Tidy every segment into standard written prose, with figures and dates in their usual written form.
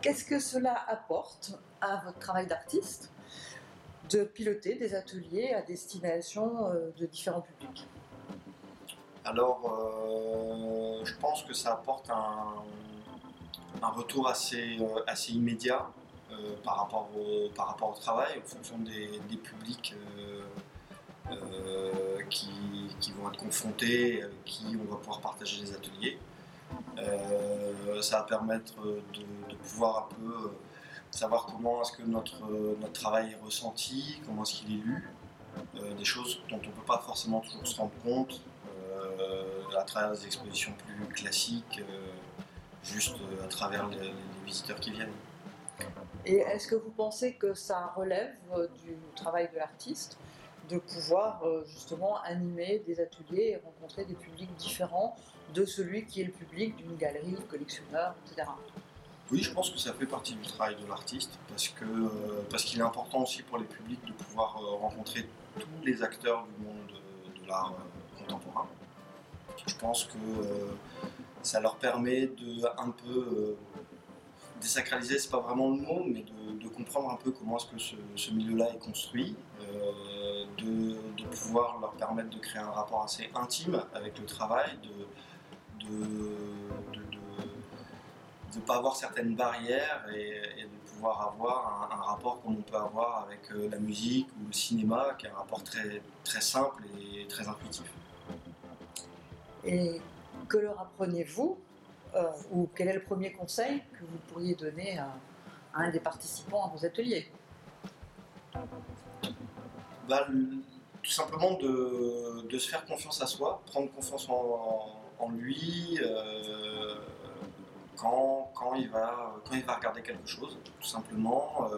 Qu'est-ce que cela apporte à votre travail d'artiste de piloter des ateliers à destination de différents publics? Alors, je pense que ça apporte un retour assez immédiat par rapport au travail, en fonction des publics qui vont être confrontés, avec qui on va pouvoir partager les ateliers. Ça va permettre de pouvoir un peu savoir comment est-ce que notre travail est ressenti, comment est-ce qu'il est lu, des choses dont on ne peut pas forcément toujours se rendre compte à travers des expositions plus classiques, juste à travers les visiteurs qui viennent. Et est-ce que vous pensez que ça relève du travail de l'artiste de pouvoir justement animer des ateliers et rencontrer des publics différents de celui qui est le public d'une galerie, collectionneur, etc. Oui, je pense que ça fait partie du travail de l'artiste parce qu'il est important aussi pour les publics de pouvoir rencontrer tous les acteurs du monde de l'art contemporain. Je pense que ça leur permet de un peu désacraliser, c'est pas vraiment le mot, mais de comprendre un peu comment est-ce que ce milieu-là est construit, de pouvoir leur permettre de créer un rapport assez intime avec le travail, de ne pas avoir certaines barrières et de pouvoir avoir un rapport comme on peut avoir avec la musique ou le cinéma, qui est un rapport très, très simple et très intuitif. Et que leur apprenez-vous ou quel est le premier conseil que vous pourriez donner à un des participants à vos ateliers? Tout simplement de se faire confiance à soi, prendre confiance en lui quand il va regarder quelque chose, tout simplement.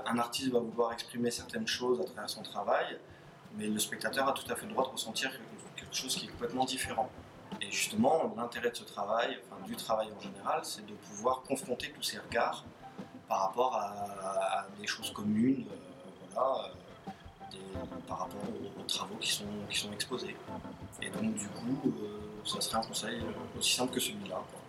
Un artiste va vouloir exprimer certaines choses à travers son travail, mais le spectateur a tout à fait le droit de ressentir quelque chose qui est complètement différent. Et justement, l'intérêt de ce travail, enfin du travail en général, c'est de pouvoir confronter tous ces regards par rapport à des choses communes, par rapport aux travaux qui sont exposés. Et donc du coup, ça serait un conseil aussi simple que celui-là, quoi.